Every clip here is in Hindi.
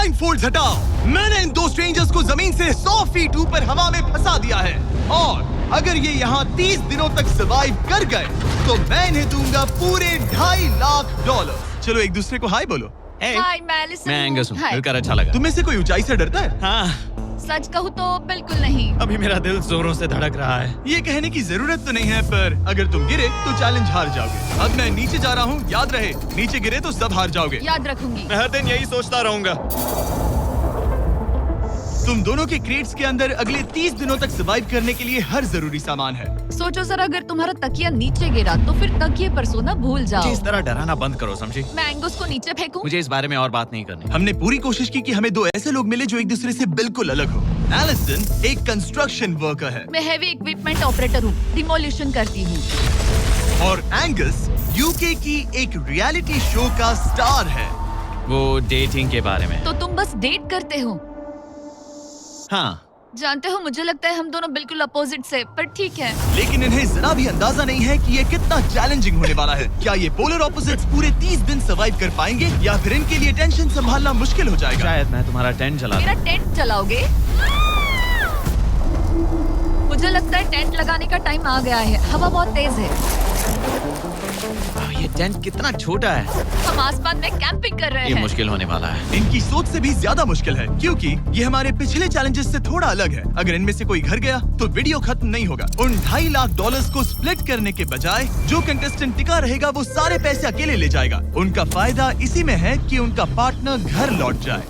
ब्लाइंड फोल्ड्स हटाओ। मैंने इन दो स्ट्रेंजर्स को जमीन से 100 फीट ऊपर हवा में फंसा दिया है और अगर ये यहाँ 30 दिनों तक सर्वाइव कर गए तो मैं इन्हें दूंगा पूरे $2.5 लाख। चलो एक दूसरे को हाय बोलो। हाय, मैं एलिसन मैं एंगस हूँ, हाय। मिलकर अच्छा लगा। तुम में से कोई ऊंचाई से डरता है? हाँ, सच कहूँ तो बिल्कुल नहीं। अभी मेरा दिल जोरों से धड़क रहा है। ये कहने की जरूरत तो नहीं है, पर अगर तुम गिरे तो चैलेंज हार जाओगे। अब मैं नीचे जा रहा हूँ, याद रहे नीचे गिरे तो सब हार जाओगे। याद रखूंगी। मैं हर दिन यही सोचता रहूंगा। तुम दोनों के क्रेट्स के अंदर अगले 30 दिनों तक सर्वाइव करने के लिए हर जरूरी सामान है। सोचो सर, अगर तुम्हारा तकिया नीचे गिरा तो फिर तकिए पर सोना भूल जाओ। मुझे इस तरह डराना बंद करो, समझी? मैं एंगस को नीचे फेंकूं? मुझे इस बारे में और बात नहीं करनी। हमने पूरी कोशिश की कि हमें दो ऐसे लोग मिले जो एक दूसरे से बिल्कुल अलग हो। एलिसन एक कंस्ट्रक्शन वर्कर है मैं हेवी इक्विपमेंट ऑपरेटर हूँ, डिमोलिशन करती हूँ। और एंगस यूके की एक रियलिटी शो का स्टार है। वो डेटिंग के बारे में। तो तुम बस डेट करते हो? हाँ, जानते हो, मुझे लगता है हम दोनों बिल्कुल अपोजिट से, पर ठीक है। लेकिन इन्हें जरा भी अंदाजा नहीं है कि ये कितना चैलेंजिंग होने वाला है। क्या ये पोलर ऑपोजिट्स पूरे 30 दिन सर्वाइव कर पाएंगे या फिर इनके लिए टेंशन संभालना मुश्किल हो जाएगा? शायद मैं तुम्हारा टेंट चला दूं। मेरा टेंट चलाओगे? मुझे लगता है टेंट लगाने का टाइम आ गया है। हवा बहुत तेज है। ये टेंट कितना छोटा है। हम आसमान में कैंपिंग कर रहे ये हैं। मुश्किल होने वाला है। इनकी सोच से भी ज्यादा मुश्किल है क्योंकि ये हमारे पिछले चैलेंजेस से थोड़ा अलग है। अगर इनमें से कोई घर गया तो वीडियो खत्म नहीं होगा। उन $2.5 लाख को स्प्लिट करने के बजाय जो कंटेस्टेंट टिका रहेगा वो सारे पैसे अकेले ले जाएगा। उनका फायदा इसी में है कि उनका पार्टनर घर लौट जाए।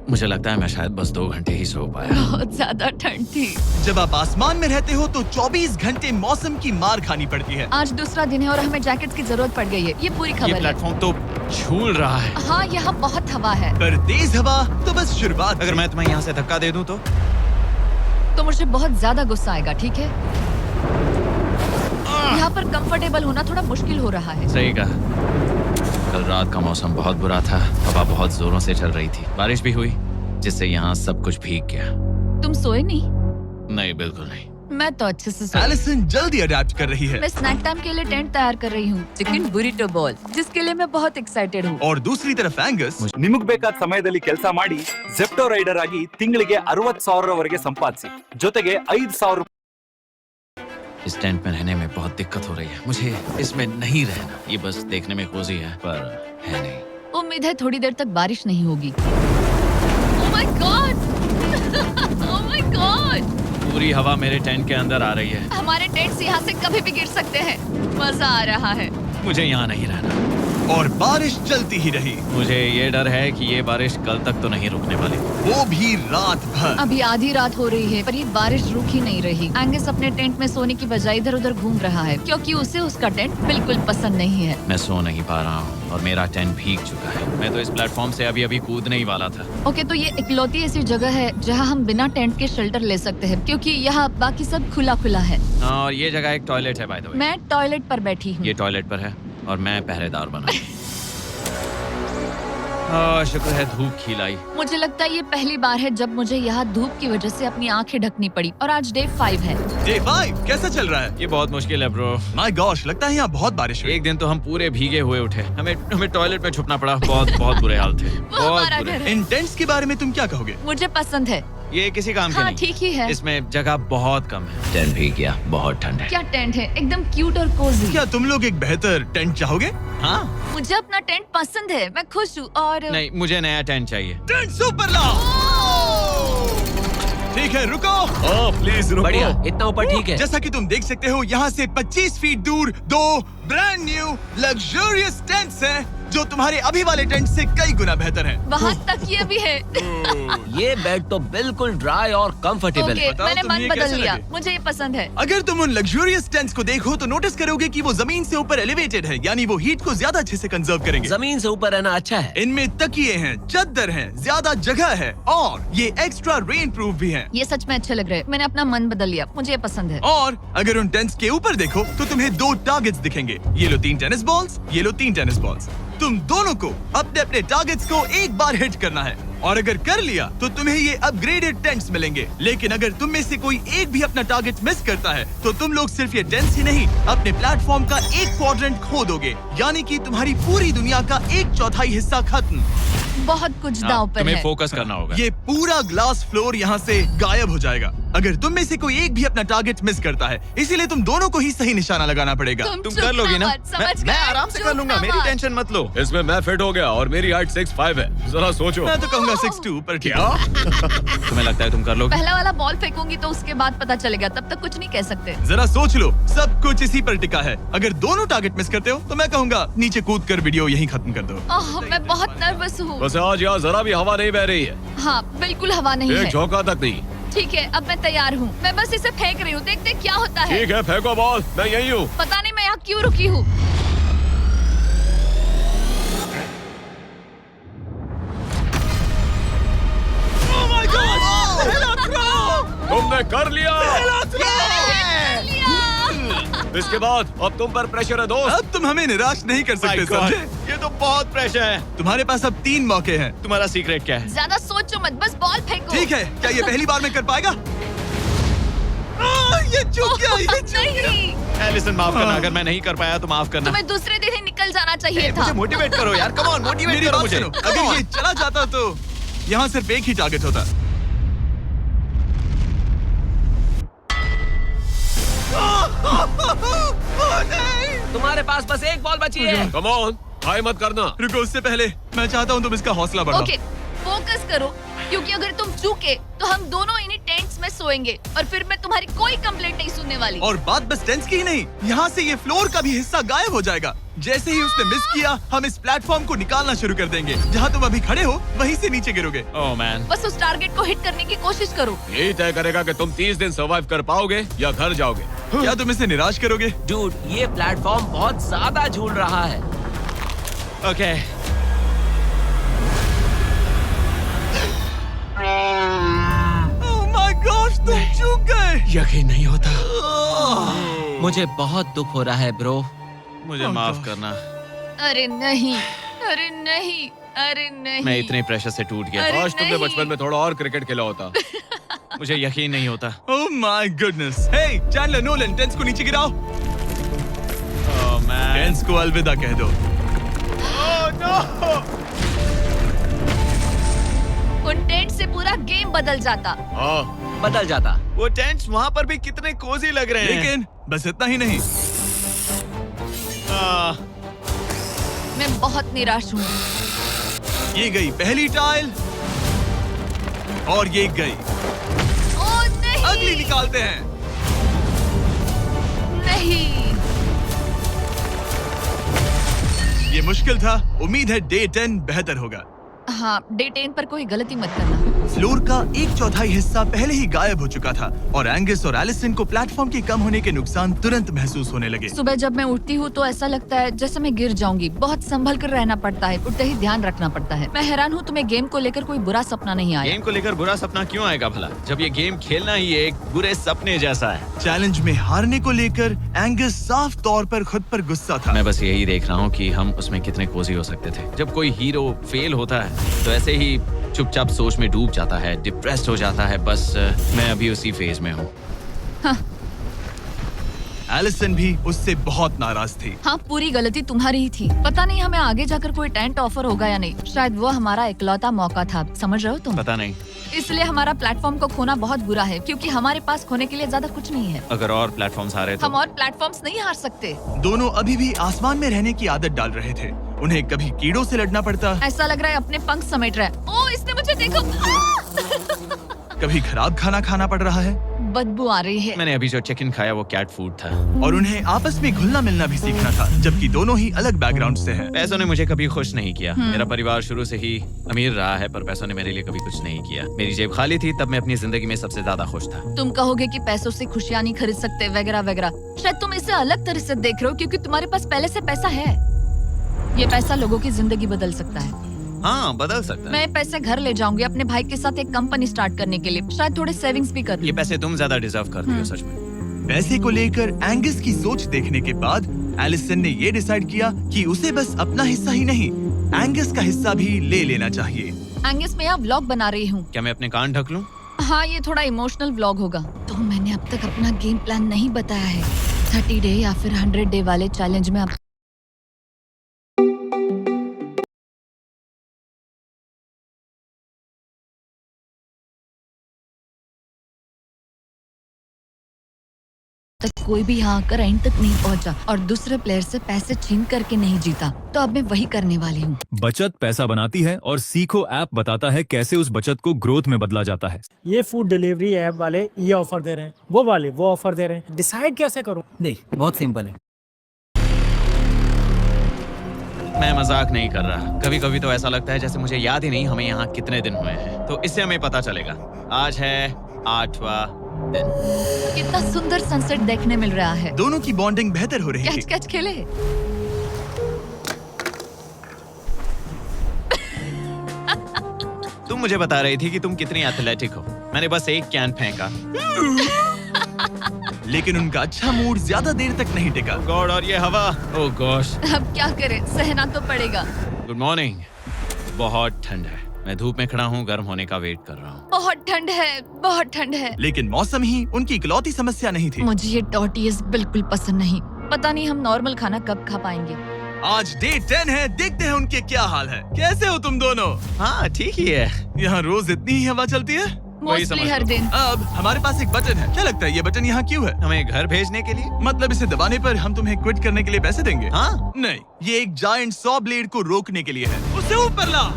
मुझे लगता है मैं शायद बस 2 घंटे ही सो पाया। बहुत ज्यादा ठंड थी। जब आप आसमान में रहते हो तो 24 घंटे मौसम की मार खानी पड़ती है। आज दूसरा दिन है और हमें जैकेट्स की जरूरत पड़ गई है। ये पूरी ये खबर है। प्लेटफॉर्म तो झूल रहा है। हाँ, यहाँ बहुत हवा है। पर तेज हवा तो बस शुरुआत। अगर मैं तुम्हें यहाँ से धक्का दे दूं तो मुझे बहुत ज्यादा गुस्सा आएगा, ठीक है? यहाँ पर कंफर्टेबल होना थोड़ा मुश्किल हो रहा है। सही कहा। कल रात का मौसम बहुत बुरा था। हवा बहुत जोरों से चल रही थी। बारिश भी हुई जिससे यहाँ सब कुछ भीग गया। तुम सोए नहीं? नहीं, बिल्कुल नहीं। मैं तो अच्छे से सोई। एलिसन जल्दी अडेप्ट कर रही है मैं स्नैक टाइम के लिए टेंट तैयार कर रही हूँ, चिकन बुरिटो बॉल, जिसके लिए मैं बहुत एक्साइटेड हूँ। और दूसरी तरफ एंगस ನಿಮಗ್ ಬೇಕಾದ ಸಮಯದಲ್ಲಿ ಕೆಲಸ ಮಾಡಿ ಜೆಪ್ಟೋ ರೈಡರ್ ಆಗಿ ತಿಂಗಳಿಗೆ 60,000 ಸಂಪಾದಿಸಿ ಜೊತೆಗೆ 5,000 इस टेंट में रहने में बहुत दिक्कत हो रही है। मुझे इसमें नहीं रहना। ये बस देखने में कोजी है पर है नहीं। उम्मीद है थोड़ी देर तक बारिश नहीं होगी। Oh my God! Oh my God! पूरी हवा मेरे टेंट के अंदर आ रही है। हमारे टेंट्स यहाँ से कभी भी गिर सकते हैं। मजा आ रहा है। मुझे यहाँ नहीं रहना। और बारिश चलती ही रही। मुझे ये डर है कि ये बारिश कल तक तो नहीं रुकने वाली। वो भी रात भर। अभी आधी रात हो रही है पर ये बारिश रुक ही नहीं रही। एंगस अपने टेंट में सोने की बजाय इधर उधर घूम रहा है क्योंकि उसे उसका टेंट बिल्कुल पसंद नहीं है। मैं सो नहीं पा रहा हूँ और मेरा टेंट भीग चुका है। मैं तो इस प्लेटफॉर्म से अभी कूदने ही वाला था। ओके, तो ये इकलौती ऐसी जगह है जहाँ हम बिना टेंट के शेल्टर ले सकते हैं क्योंकि यहाँ बाकी सब खुला खुला है। और ये जगह एक टॉयलेट है बाय द वे। मैं टॉयलेट पर बैठी हूँ। ये टॉयलेट पर है और मैं पहरेदार बना। शुक्र है धूप खिलाई। मुझे लगता है ये पहली बार है जब मुझे यहाँ धूप की वजह से अपनी आंखें ढकनी पड़ी और आज डे 5 है। डे 5 कैसा चल रहा है? ये बहुत मुश्किल है ब्रो। माय गॉश, लगता है यहाँ बहुत बारिश हुई। एक दिन तो हम पूरे भीगे हुए उठे। हमें टॉयलेट में छुपना पड़ा। बहुत बुरे हाल थे। वो हमारा घर है। इन टेंट्स के बारे में तुम क्या कहोगे? मुझे पसंद है। ये किसी काम के हाँ, नहीं। ठीक ही है। इसमें जगह बहुत कम है। टेंट भीग गया। बहुत ठंड है। क्या टेंट है, एकदम क्यूट और कोजी। क्या तुम लोग एक बेहतर टेंट चाहोगे? हाँ? मुझे अपना टेंट पसंद है, मैं खुश हूँ। और नहीं, मुझे नया टेंट चाहिए। टेंट सुपर लाओ। ठीक है, रुको। प्लीज रुको। बढ़िया, इतना ऊपर ठीक है। जैसा कि तुम देख सकते हो यहाँ से 25 फीट दूर 2 ब्रांड न्यू लग्जरियस टेंट्स हैं जो तुम्हारे अभी वाले टेंट से कई गुना बेहतर हैं। वहाँ तक ये भी है। ये बेड तो बिल्कुल ड्राई और कंफर्टेबल ओके, है। बताओ मैंने तुम्हें मन ये बदल कैसे लिया। लगे? मुझे ये पसंद है। अगर तुम उन लग्जरियस टेंट्स को देखो तो नोटिस करोगे कि वो जमीन से ऊपर एलिवेटेड है, यानी वो हीट को ज्यादा अच्छे से कंजर्व करेंगे। जमीन से ऊपर रहना अच्छा है। इनमें तकिए हैं, चद्दर हैं, ज्यादा जगह है और ये एक्स्ट्रा रेन प्रूफ भी हैं। ये सच में अच्छे लग रहे हैं। मैंने अपना मन बदल लिया, मुझे ये पसंद है। और अगर उन टेंट्स के ऊपर देखो तो तुम्हें 2 टारगेट्स दिखेंगे। ये लो 3 टेनिस बॉल्स, ये लो 3 टेनिस बॉल्स। तुम दोनों को अपने अपने टारगेट्स को एक बार हिट करना है। और अगर कर लिया तो तुम्हें ये अपग्रेडेड टेंट्स मिलेंगे। लेकिन अगर तुम में से कोई एक भी अपना टारगेट मिस करता है तो तुम लोग सिर्फ ये टेंट्स ही नहीं, अपने प्लेटफॉर्म का एक क्वाड्रेंट खो दोगे, यानी कि तुम्हारी पूरी दुनिया का 1/4 हिस्सा खत्म। बहुत कुछ दांव पर तुम्हें है। फोकस करना होगा। ये पूरा ग्लास फ्लोर यहाँ से गायब हो जाएगा अगर तुम में से कोई एक भी अपना टारगेट मिस करता है, इसीलिए तुम दोनों को ही सही निशाना लगाना पड़ेगा। तुम कर लोगी ना? मैं आराम से कर लूंगा, मेरी टेंशन मत लो। इसमें मैं फिट हो गया और मेरी हाइट 6'5" है। जरा सोचो। मैं तो कहूँगा 6'2", पर क्या? तुम्हें लगता है तुम कर लोगे? पहला वाला बॉल फेंकूंगी तो उसके बाद पता चलेगा, तब तक कुछ नहीं कह सकते। जरा सोच लो, सब कुछ इसी पर टिका है। अगर दोनों टारगेट मिस करते हो तो मैं कहूँगा नीचे कूद कर वीडियो यहीं खत्म कर दो। ओह, मैं बहुत नर्वस हूँ। बस आज यहाँ जरा भी हवा नहीं बह रही है, हाँ, बिल्कुल हवा नहीं एक है। झोंका तक नहीं। ठीक है, अब मैं तैयार हूँ। मैं बस इसे फेंक रही हूँ, देखते क्या होता है। ठीक है, फेंको बॉल, मैं यही हूँ। पता नहीं मैं यहाँ क्यों रुकी हूँ। तुमने कर लिया। इसके बाद अब तुम पर प्रेशर है दोस्त। अब तुम हमें निराश नहीं कर सकते, समझे? ये तो बहुत प्रेशर है। तुम्हारे पास अब 3 मौके हैं। तुम्हारा सीक्रेट क्या है? ज्यादा सोचो मत, बस बॉल फेंको। ठीक है, क्या ये पहली बार में कर पाएगा? ये चूक गया, ये चूक गया। नहीं, एलिसन माफ करना, अगर मैं नहीं कर पाया तो माफ करना। तुम्हें दूसरे दिन ही निकल जाना चाहिए था। मुझे मोटिवेट करो यार, कम ऑन, मोटिवेट मेरी करो बात मुझे। सुनो, अगर ये चला जाता तो यहाँ सिर्फ एक ही टारगेट होता। तुम्हारे पास बस एक बॉल बची है। कम ऑन, हाई मत करना। रुको, उससे पहले मैं चाहता हूँ तुम इसका हौसला बढ़ाओ। ओके, फोकस करो, क्योंकि अगर तुम चूके तो हम दोनों इन्हीं टेंट्स में सोएंगे और फिर मैं तुम्हारी कोई कंप्लेंट नहीं सुनने वाली। और बात बस टेंस की ही नहीं, यहाँ से ये फ्लोर का भी हिस्सा गायब हो जाएगा। जैसे ही उसने मिस किया, हम इस प्लेटफॉर्म को निकालना शुरू कर देंगे। जहाँ तुम अभी खड़े हो वहीं से नीचे गिरोगे। ओह मैन, बस उस टारगेट को हिट करने की कोशिश करो। यही तय करेगा कि तुम 30 दिन सर्वाइव कर पाओगे या घर जाओगे। क्या तुम इसे निराश करोगे? डूड, ये प्लेटफॉर्म बहुत ज्यादा झूल रहा है। ओके। ओह माय गॉश, तुम चूक गए। यकीन नहीं होता। मुझे बहुत दुख हो रहा है ब्रो। मुझे माफ करना, अरे नहीं, अरे नहीं, अरे नहीं। मैं इतने प्रेशर से टूट गया। अरे काश तुमने नहीं। बचपन में थोड़ा और क्रिकेट खेला होता। मुझे यकीन नहीं होता। Oh my goodness. Hey Chandler, Nolan, टेंस को नीचे गिराओ। ओह मैन, टेंस को अलविदा कह दो। उन टेंट से पूरा गेम बदल जाता। हाँ, बदल जाता। वो टेंट्स वहाँ पर भी कितने कोजी लग रहे हैं। लेकिन बस इतना ही नहीं, मैं बहुत निराश हूँ। ये गई पहली टाइल और ये गई ओह नहीं, अगली। निकालते हैं। नहीं। ये मुश्किल था, उम्मीद है डे 10 बेहतर होगा। हाँ, डे 10 पर कोई गलती मत करना। फ्लोर का 1/4 हिस्सा पहले ही गायब हो चुका था और एंगस और एलिसन को प्लेटफॉर्म के कम होने के नुकसान तुरंत महसूस होने लगे। सुबह जब मैं उठती हूँ तो ऐसा लगता है जैसे मैं गिर जाऊंगी। बहुत संभल कर रहना पड़ता है, उठते ही ध्यान रखना पड़ता है। मैं हैरान हूँ तुम्हें गेम को लेकर कोई बुरा सपना नहीं आया। गेम को लेकर बुरा सपना क्यों आएगा भला, जब ये गेम खेलना ही एक बुरे सपने जैसा है। चैलेंज में हारने को लेकर एंगस साफ तौर पर खुद पर गुस्सा था। मैं बस यही देख रहा हूँ कि हम उसमें कितने कोजी हो सकते थे। जब कोई हीरो फेल होता है तो ऐसे ही चुपचाप सोच में डूब जाता है, डिप्रेस्ड हो जाता है। बस मैं अभी उसी फेज में हूँ। एलिसन भी उससे बहुत नाराज थी। हाँ, पूरी गलती तुम्हारी ही थी। पता नहीं हमें आगे जाकर कोई टेंट ऑफर होगा या नहीं। शायद वो हमारा इकलौता मौका था, समझ रहे हो तुम? पता नहीं, इसलिए हमारा प्लेटफॉर्म को खोना बहुत बुरा है, क्योंकि हमारे पास खोने के लिए ज्यादा कुछ नहीं है। अगर और प्लेटफॉर्म्स आ रहे तो हम और प्लेटफॉर्म्स नहीं हार सकते। दोनों अभी भी आसमान में रहने की आदत डाल रहे थे। उन्हें कभी कीड़ों से लड़ना पड़ता, ऐसा लग रहा है अपने पंख समेट रहा है। ओह, इसने मुझे देखो। कभी खराब खाना खाना पड़ रहा है बदबू आ रही है। मैंने अभी जो चिकन खाया वो कैट फूड था। और उन्हें आपस में घुलना मिलना भी सीखना था, जबकि दोनों ही अलग बैकग्राउंड से हैं। पैसों ने मुझे कभी खुश नहीं किया। मेरा परिवार शुरू से ही अमीर रहा है, पर पैसों ने मेरे लिए कभी कुछ नहीं किया। मेरी जेब खाली थी तब मैं अपनी जिंदगी में सबसे ज्यादा खुश था। तुम कहोगे कि पैसों से खुशियां नहीं खरीद सकते वगैरह वगैरह। शायद तुम इसे अलग तरह से देख रहे हो, क्योंकि तुम्हारे पास पहले से पैसा है। ये पैसा लोगों की जिंदगी बदल सकता है। हाँ, बदल सकता है। मैं पैसे घर ले जाऊंगी अपने भाई के साथ एक कंपनी स्टार्ट करने के लिए। शायद थोड़े सेविंग्स भी कर ये लूं। पैसे तुम ज्यादा डिजर्व करती हो सच में। पैसे को लेकर एंगस की सोच देखने के बाद एलिसन ने ये डिसाइड किया कि उसे बस अपना हिस्सा ही नहीं, एंगस का हिस्सा भी ले लेना चाहिए। एंगस मैं यहाँ व्लॉग बना रही हूँ। क्या मैं अपने कान ढक लूं? हाँ, ये थोड़ा इमोशनल व्लॉग होगा। तो मैंने अब तक अपना गेम प्लान नहीं बताया है। 30 डे या फिर 100 डे वाले चैलेंज में अब तक कोई भी यहाँ आकर एंड तक नहीं पहुँचा और दूसरे प्लेयर से पैसे छीन करके नहीं जीता। तो अब मैं वही करने वाली हूँ। बचत पैसा बनाती है और सीखो ऐप बताता है कैसे उस बचत को ग्रोथ में बदला जाता है। ये फूड डिलीवरी ऐप वाले ये ऑफर दे रहे हैं, वो वाले वो ऑफर दे रहे हैं, डिसाइड कैसे करूं? नहीं, बहुत सिंपल है। मैं मजाक नहीं कर रहा। कभी कभी तो ऐसा लगता है जैसे मुझे याद ही नहीं हमें यहाँ कितने दिन हुए हैं। तो इससे हमें पता चलेगा। आज है 8वां दिन। कितना सुंदर सनसेट देखने मिल रहा है। दोनों की बॉन्डिंग बेहतर हो रही कैच थी। कैच खेले। तुम मुझे बता रही थी कि तुम कितनी एथलेटिक हो। मैंने बस एक कैन फेंका। लेकिन उनका अच्छा मूड ज्यादा देर तक नहीं टिका। गॉड, और ये हवा। ओह गॉश। अब क्या करें, सहना तो पड़ेगा। Good morning. बहुत ठंड है। मैं धूप में खड़ा हूँ, गर्म होने का वेट कर रहा हूँ। बहुत ठंड है, बहुत ठंड है। लेकिन मौसम ही उनकी इकलौती समस्या नहीं थी। मुझे ये टॉर्टियस बिल्कुल पसंद नहीं। पता नहीं हम नॉर्मल खाना कब खा पाएंगे। आज डे 10 है, देखते हैं उनके क्या हाल है। कैसे हो तुम दोनों? हाँ ठीक ही है। यहाँ रोज इतनी ही हवा चलती है? वही समझ मोस्टली हर लो। दिन। अब हमारे पास एक बटन है। क्या लगता है ये बटन यहाँ क्यों है? हमें घर भेजने के लिए? मतलब इसे दबाने पर हम तुम्हें क्विट करने के लिए पैसे देंगे? हाँ। नहीं, ये एक जायंट सॉ ब्लेड को रोकने के लिए है। उसे ऊपर ला।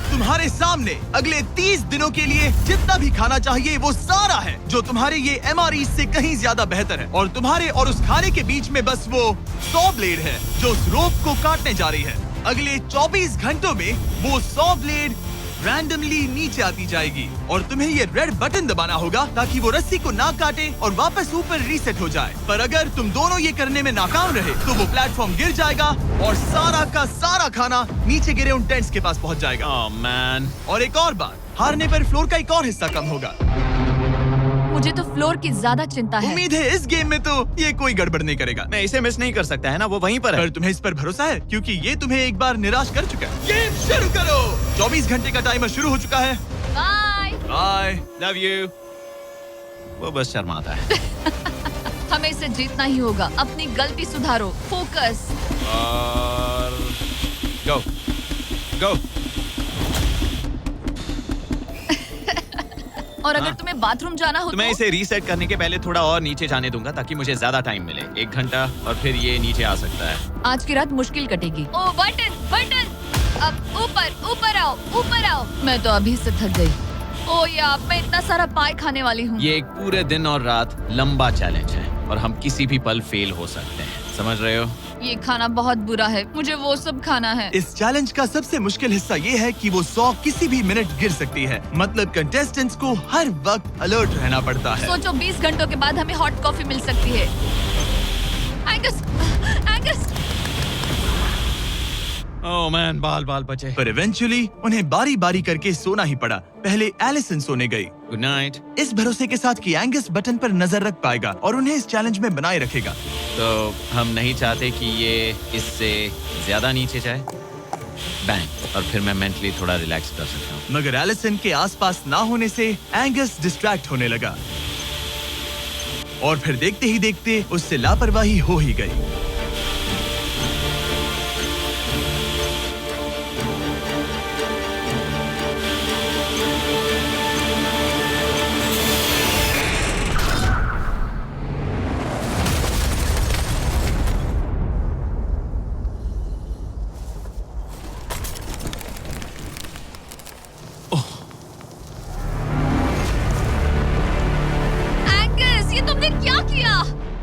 तुम्हारे सामने अगले 30 दिनों के लिए जितना भी खाना चाहिए वो सारा है, जो तुम्हारे ये MRE से कहीं ज्यादा बेहतर है। और तुम्हारे और उस खाने के बीच में बस वो सॉ ब्लेड है जो उस रोप को काटने जा रही है। अगले 24 घंटों में वो सॉ ब्लेड रैंडमली नीचे आती जाएगी और तुम्हें ये रेड बटन दबाना होगा ताकि वो रस्सी को ना काटे और वापस ऊपर रीसेट हो जाए। पर अगर तुम दोनों ये करने में नाकाम रहे तो वो प्लेटफॉर्म गिर जाएगा और सारा का सारा खाना नीचे गिरे उन टेंट्स के पास पहुंच जाएगा। Oh man. और एक और बात, हारने पर फ्लोर का एक और हिस्सा कम होगा। मुझे तो फ्लोर की ज्यादा चिंता है। उम्मीद है इस गेम में तो ये कोई गड़बड़ नहीं करेगा। मैं इसे मिस नहीं कर सकता है ना, वो वहीं पर है। पर तुम्हें इस पर भरोसा है क्योंकि ये तुम्हें एक बार निराश कर चुका है। गेम शुरू करो। 24 घंटे का टाइमर शुरू हो चुका है। बाय। बाय। Love you. वो बस शर्माता है। हमें इसे जीतना ही होगा। अपनी गलती सुधारो। फोकस। और गो गो। और अगर तुम्हें बाथरूम जाना हो तो मैं इसे रीसेट करने के पहले थोड़ा और नीचे जाने दूंगा ताकि मुझे ज्यादा टाइम मिले। 1 घंटा और फिर ये नीचे आ सकता है। आज की रात मुश्किल कटेगी। ओ बटन बटन। अब ऊपर ऊपर आओ, ऊपर आओ। मैं तो अभी से थक गई। ओ यार, मैं इतना सारा पाई खाने वाली हूँ। ये एक पूरे दिन और रात लंबा चैलेंज है और हम किसी भी पल फेल हो सकते हैं। समझ रहे हो? ये खाना बहुत बुरा है। मुझे वो सब खाना है। इस चैलेंज का सबसे मुश्किल हिस्सा ये है कि वो 100 किसी भी मिनट गिर सकती है। मतलब कंटेस्टेंट्स को हर वक्त अलर्ट रहना पड़ता है। सोचो 20 घंटों के बाद हमें हॉट कॉफी मिल सकती है। Angus, Angus. ओह मैन, बाल बाल बचे। पर इवेंचुअली उन्हें बारी बारी करके सोना ही पड़ा। पहले एलिसन सोने गई, गुड नाइट। इस भरोसे के साथ कि एंगस बटन पर नजर रख पाएगा और उन्हें इस चैलेंज में बनाए रखेगा। तो हम नहीं चाहते कि ये इससे ज्यादा नीचे जाए। बैंग। और फिर मैं मेंटली थोड़ा रिलैक्स कर सकता हूँ। मगर एलिसन के आसपास ना होने से एंगस डिस्ट्रैक्ट होने लगा और फिर देखते ही देखते उससे लापरवाही हो ही गई।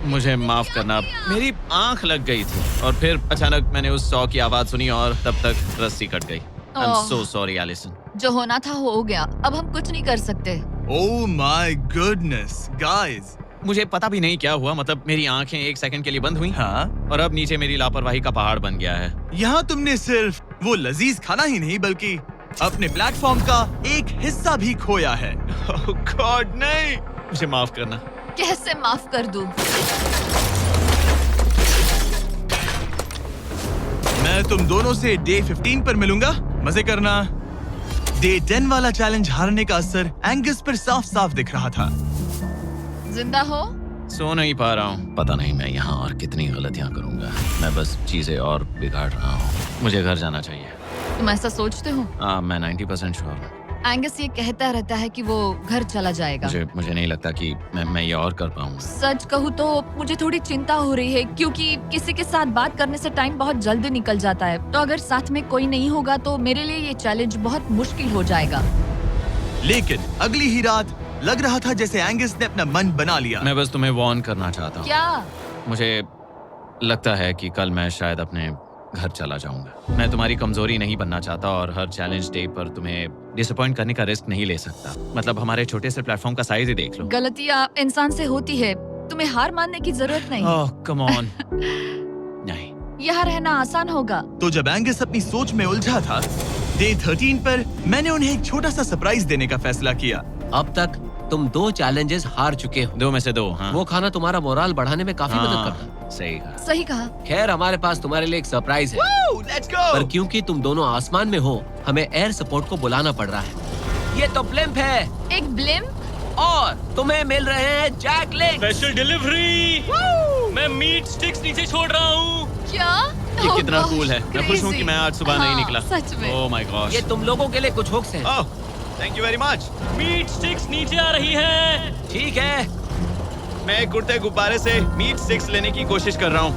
मुझे माफ करना, मेरी आंख लग गई थी और फिर अचानक मैंने उस 100 की आवाज सुनी और तब तक रस्सी कट गई। I am so sorry Allison. जो होना था हो गया। अब हम कुछ नहीं कर सकते। ओह माय गुडनेस गाइस, मुझे पता भी नहीं क्या हुआ। मतलब मेरी आंखें 1 सेकंड के लिए बंद हुई। हाँ, और अब नीचे मेरी लापरवाही का पहाड़ बन गया है। यहाँ तुमने सिर्फ वो लजीज खाना ही नहीं बल्कि अपने प्लेटफॉर्म का एक हिस्सा भी खोया है। ओह गॉड, नहीं। मुझे माफ करना। कैसे माफ कर दूं? मैं तुम दोनों से डे 15 पर मिलूंगा। मजे करना। डे 10 वाला चैलेंज हारने का असर एंगस पर साफ साफ दिख रहा था। जिंदा हो? सो नहीं पा रहा हूँ। पता नहीं मैं यहाँ और कितनी गलतियाँ करूँगा। मैं बस चीजें और बिगाड़ रहा हूँ। मुझे घर जाना चाहिए। तुम ऐसा सोचते हो? हाँ, मैं 90% श्योर हूँ। एंगस ये कहता रहता है कि वो घर चला जाएगा। मुझे नहीं लगता कि मैं ये और कर पाऊंगा। सच कहूँ तो मुझे थोड़ी चिंता हो रही है, क्योंकि किसी के साथ बात करने से टाइम बहुत जल्दी निकल जाता है। तो अगर साथ में कोई नहीं होगा तो मेरे लिए ये चैलेंज बहुत मुश्किल हो जाएगा। लेकिन अगली ही रात लग रहा था जैसे एंगस ने अपना मन बना लिया। मैं बस तुम्हें वार्न करना चाहता हूँ। क्या? मुझे लगता है कि कल मैं शायद अपने घर चला जाऊंगा। मैं तुम्हारी कमजोरी नहीं बनना चाहता और हर चैलेंज डे पर तुम्हें डिसअपॉइंट करने का रिस्क नहीं ले सकता। मतलब हमारे छोटे से प्लेटफॉर्म का साइज ही देख लो। गलतियाँ इंसान से होती है, तुम्हें हार मानने की जरूरत नहीं। ओह कम ऑन। नहीं, यहाँ रहना आसान होगा। तो जब एंगस अपनी सोच में उलझा था, डे 13 पर मैंने उन्हें एक छोटा सा सरप्राइज देने का फैसला किया। अब तक तुम 2 चैलेंजेस हार चुके हो। 2 में से 2। हाँ, वो खाना तुम्हारा मोराल बढ़ाने में काफी मदद करता है। सही कहा। सही कहा। खैर, हमारे पास तुम्हारे लिए एक सरप्राइज है। Let's go. पर क्योंकि तुम दोनों आसमान में हो, हमें एयर सपोर्ट को बुलाना पड़ रहा है। ये तो ब्लिम्प है एक ब्लिम? और तुम्हें मिल रहे हैं जैक लिंक्स। Special delivery. मैं मीट स्टिक्स नीचे छोड़ रहा हूँ। क्या? ये Oh कितना gosh, कूल है। मैं खुश हूँ कि मैं आज सुबह नहीं हाँ, निकला। सच में। Oh my gosh. ये तुम लोगों के लिए कुछ हुक्स हैं। Oh, thank you very much. Meat sticks नीचे आ रही है। ठीक है, मैं एक उड़ते गुब्बारे से मीट स्टिक्स लेने की कोशिश कर रहा हूँ।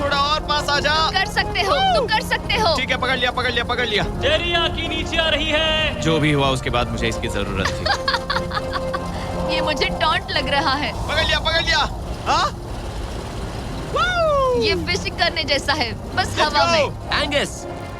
थोड़ा और पास आ जा। कर सकते हो, तुम कर सकते हो। ठीक है, पकड़ लिया, पकड़ लिया, पकड़ लिया। टेरियाकी नीचे आ रही है। जो भी हुआ उसके बाद मुझे इसकी जरूरत थी। ये मुझे टॉन्ट लग रहा है। पकड़ लिया, पकड़ लिया। हाँ? ये फिशिंग करने जैसा है, बस हवा में। एंगस,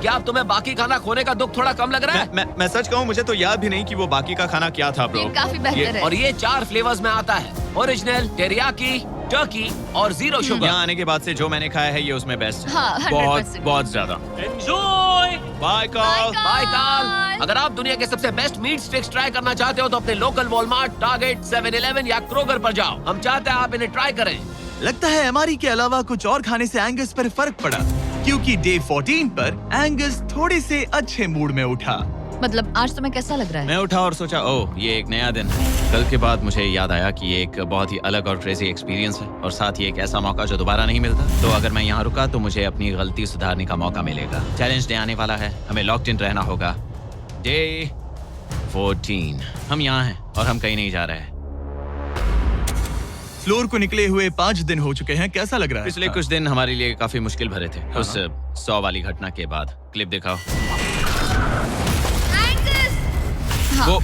क्या अब तुम्हें बाकी खाना खोने का दुख थोड़ा कम लग रहा है? मैं सच कहूँ, मुझे तो याद भी नहीं कि वो बाकी का खाना क्या था ब्रो। ये काफी बेहतर है। और ये 4 फ्लेवर्स में आता है, ओरिजिनल, टेरियाकी, टर्की और 0 शुगर। यहाँ आने के बाद से जो मैंने खाया है ये उसमें बेस्ट है। हाँ, 100%। बहुत बहुत ज्यादा। एंजॉय। Bye call. बाय काल। अगर आप दुनिया के सबसे बेस्ट मीट स्टिक्स ट्राई करना चाहते हो तो अपने लोकल वॉलमार्ट, टारगेट, 7-Eleven या क्रोगर पर जाओ। हम चाहते हैं आप इन्हें ट्राई करें। लगता है एमआरई के अलावा कुछ और खाने से एंगस पर फर्क पड़ा, क्योंकि डे 14 पर एंगस थोड़े से अच्छे मूड में उठा। मतलब आज तुम्हें कैसा लग रहा है? मैं उठा और सोचा, ओह ये एक नया दिन है। कल के बाद मुझे याद आया कि ये एक बहुत ही अलग और क्रेजी एक्सपीरियंस है और साथ ही एक ऐसा मौका जो दोबारा नहीं मिलता। तो अगर मैं यहाँ रुका तो मुझे अपनी गलती सुधारने का मौका मिलेगा। चैलेंज डे आने वाला है, हमें लॉक्ड इन रहना होगा। डे 14 हम यहाँ हैं और हम कहीं नहीं जा रहे हैं। फ्लोर को निकले हुए 5 दिन हो चुके हैं। कैसा लग रहा है? पिछले कुछ दिन हमारे लिए काफी मुश्किल भरे थे। उस 100 वाली घटना के बाद। क्लिप दिखाओ।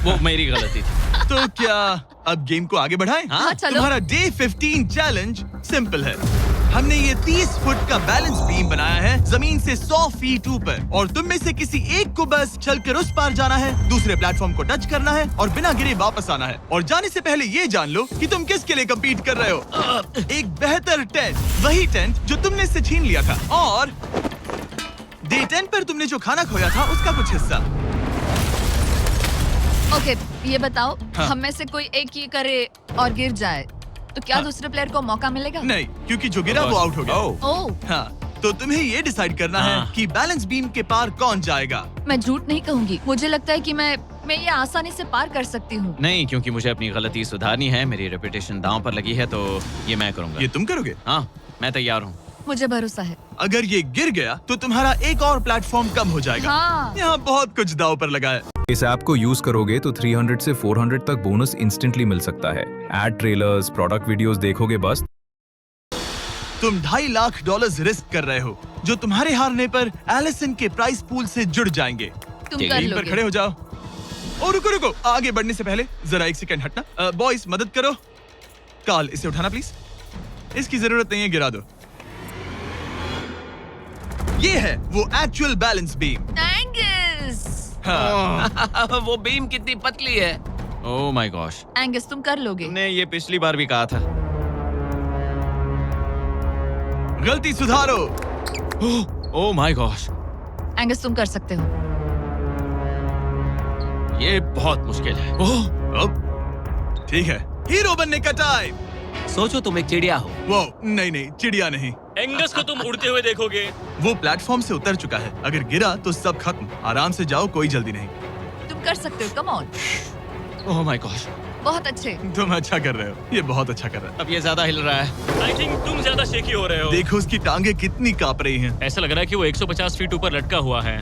वो मेरी गलती थी। तो क्या अब गेम को आगे बढ़ाएं? हाँ, चलो। तुम्हारा डे 15 चैलेंज सिंपल है। हमने ये 30 फुट का बैलेंस बीम बनाया है जमीन से 100 फीट ऊपर, और तुम में से किसी एक को बस चलकर उस पार जाना है, दूसरे प्लेटफॉर्म को टच करना है और बिना गिरे वापस आना है। और जाने से पहले ये जान लो कि तुम किसके लिए कम्पीट कर रहे हो। एक बेहतर टेंट, वही टेंट जो तुमने इससे छीन लिया था, और डे 10 पर तुमने जो खाना खोया था उसका कुछ हिस्सा। ओके, ये बताओ, हाँ। हम में से कोई एक ये करे और गिर जाए तो क्या हाँ। दूसरे प्लेयर को मौका मिलेगा? नहीं, क्योंकि जो गिरा वो आउट हो गया। ओह, हाँ, तो तुम्हें ये डिसाइड करना है हाँ। कि बैलेंस बीम के पार कौन जाएगा। मैं झूठ नहीं कहूंगी, मुझे लगता है कि मैं ये आसानी से पार कर सकती हूँ। नहीं, क्योंकि मुझे अपनी गलती सुधारनी है। मेरी रेपुटेशन दांव पर लगी है, तो ये मैं करूंगा। ये तुम करोगे? हाँ, मैं तैयार हूँ। मुझे भरोसा है। अगर ये गिर गया तो तुम्हारा एक और प्लेटफॉर्म कम हो जाएगा। हाँ। यहाँ बहुत कुछ दाव पर लगा है। इस ऐप को यूज करोगे तो 300 से 400 तक बोनस इंस्टेंटली मिल सकता है। एड ट्रेलर्स, प्रोडक्ट वीडियोस देखोगे बस। तुम $2.5 लाख रिस्क कर रहे हो, जो तुम्हारे हारने पर एलिसन के प्राइस पूल से जुड़ जाएंगे। तुम ठीक कर है, यहीं पर खड़े लोगे। हो जाओ। और रुको रुको, आगे बढ़ने से पहले जरा 1 सेकंड हटना। बॉयज मदद करो। कार्ल, इसे उठाना प्लीज। इसकी जरूरत नहीं है, गिरा दो। ये है वो एक्चुअल बैलेंस बीम। एंगस, हाँ। वो बीम कितनी पतली है। ओह माय गॉश, एंगस तुम कर लोगे। तुमने ये पिछली बार भी कहा था। गलती सुधारो। ओह माय गॉश, एंगस तुम कर सकते हो। ये बहुत मुश्किल है। ओह, अब ठीक है, हीरो बनने का टाइम। सोचो तुम एक चिड़िया हो। वो नहीं, चिड़िया नहीं। एंगस को तुम उड़ते हुए देखोगे। वो प्लेटफॉर्म से उतर चुका है। अगर गिरा तो सब खत्म। आराम से जाओ, कोई जल्दी नहीं। तुम कर सकते हो, come on. Oh my God, बहुत अच्छे। तुम अच्छा कर रहे हो, ये बहुत अच्छा कर रहा है। अब ये ज्यादा हिल रहा है। आई थिंक तुम ज्यादा शेकी हो रहे हो। देखो उसकी टांगे कितनी कांप रही हैं। ऐसा लग रहा है कि वो 150 फीट ऊपर लटका हुआ है।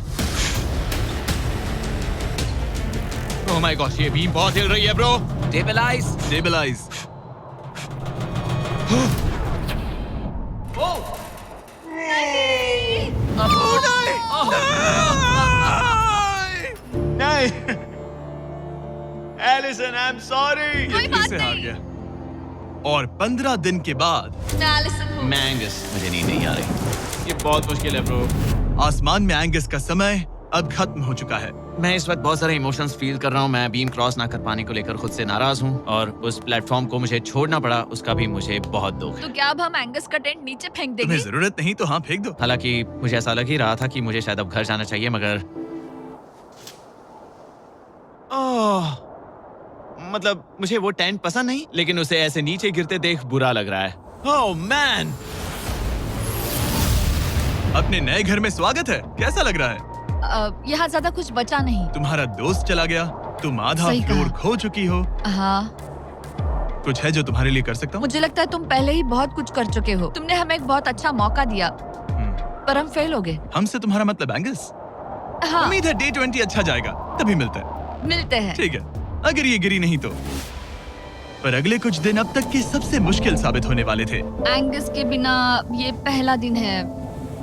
ओह माय गॉड, ये बीम बहुत हिल रही है ब्रो। स्टेबलाइज। स्टेबलाइज। नहीं, एलिसन, आई एम सॉरी। कोई बात से हार नहीं। गया। और 15 दिन के बाद मैं एलिसन हूँ। मैं एंगस, मुझे नींद नहीं आ रही। ये बहुत मुश्किल है ब्रो। आसमान में एंगस का समय अब खत्म हो चुका है। मैं इस वक्त बहुत सारे इमोशंस फील कर रहा हूँ। मैं बीम क्रॉस ना कर पाने को लेकर खुद से नाराज हूँ और उस प्लेटफॉर्म को मुझे छोड़ना पड़ा, उसका भी मुझे बहुत दुख है। तो क्या अब हम एंगस का टेंट नीचे फेंक तुम्हें देंगे? जरूरत नहीं तो हाँ फेंक दो। हालांकि मुझे ऐसा लग ही रहा था कि मुझे शायद अब घर जाना चाहिए, मगर मतलब मुझे वो टेंट पसंद नहीं, लेकिन उसे ऐसे नीचे गिरते देख बुरा लग रहा है। ओह मैन, अपने नए घर में स्वागत है। कैसा लग रहा है? यहाँ ज्यादा कुछ बचा नहीं। तुम्हारा दोस्त चला गया, तुम आधा सही फ्लोर कहा। खो चुकी हो। हाँ, कुछ है जो तुम्हारे लिए कर सकता हूँ? मुझे लगता है तुम पहले ही बहुत कुछ कर चुके हो। तुमने हमें एक बहुत अच्छा मौका दिया, पर हम फेल हो गए। हमसे तुम्हारा मतलब एंगस? हाँ, उम्मीद है डे 20 अच्छा जाएगा, तभी मिलते हैं। मिलते हैं। ठीक है, अगर ये गिरी नहीं तो। पर अगले कुछ दिन अब तक के सबसे मुश्किल साबित होने वाले थे। एंगस के बिना ये पहला दिन है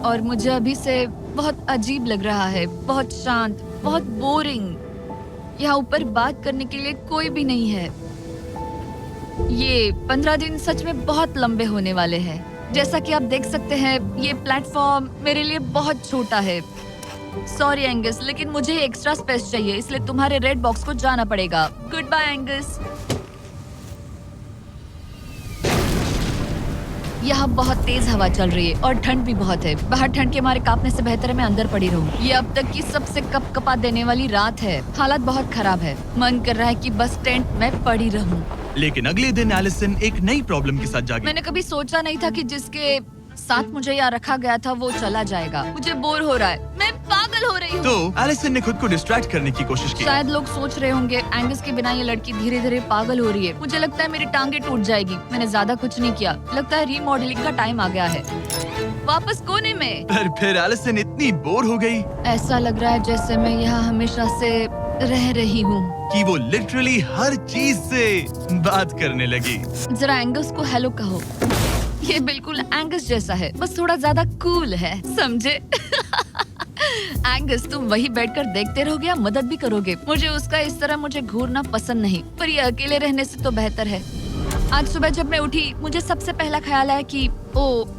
और मुझे अभी से बहुत अजीब लग रहा है, बहुत शांत, बहुत बोरिंग। यहाँ ऊपर बात करने के लिए कोई भी नहीं है। ये 15 दिन सच में बहुत लंबे होने वाले हैं। जैसा कि आप देख सकते हैं, ये प्लेटफॉर्म मेरे लिए बहुत छोटा है। सॉरी एंगस, लेकिन मुझे एक्स्ट्रा स्पेस चाहिए, इसलिए तुम्हारे रेड बॉक्स को जाना पड़ेगा। Goodbye Angus. यहाँ बहुत तेज हवा चल रही है और ठंड भी बहुत है। बाहर ठंड के मारे कांपने से बेहतर है मैं अंदर पड़ी रहूं। ये अब तक की सबसे कपकपा देने वाली रात है। हालात बहुत खराब है। मन कर रहा है कि बस टेंट में पड़ी रहूं। लेकिन अगले दिन एलिसन एक नई प्रॉब्लम के साथ जागी। मैंने कभी सोचा नहीं था कि जिसके साथ मुझे यहाँ रखा गया था वो चला जाएगा। मुझे बोर हो रहा है, मैं पागल हो रही हूँ। तो एलिसन ने खुद को डिस्ट्रैक्ट करने की कोशिश की। शायद लोग सोच रहे होंगे एंगस के बिना ये लड़की धीरे धीरे पागल हो रही है। मुझे लगता है मेरी टांगे टूट जाएगी। मैंने ज्यादा कुछ नहीं किया। लगता है रीमॉडलिंग का टाइम आ गया है। वापस कोने में। पर फिर एलिसन इतनी बोर हो गई ऐसा लग रहा है जैसे मैं यहाँ हमेशा से रह रही हूँ। कि वो लिटरली हर चीज से बात करने लगी। जरा एंगस को हेलो कहो। ये बिल्कुल एंगस जैसा है, बस थोड़ा ज्यादा कूल है, समझे? एंगस, तुम वही बैठकर देखते रहोगे या मदद भी करोगे? मुझे उसका इस तरह मुझे घूरना पसंद नहीं, पर ये अकेले रहने से तो बेहतर है। आज सुबह जब मैं उठी, मुझे सबसे पहला ख्याल आया कि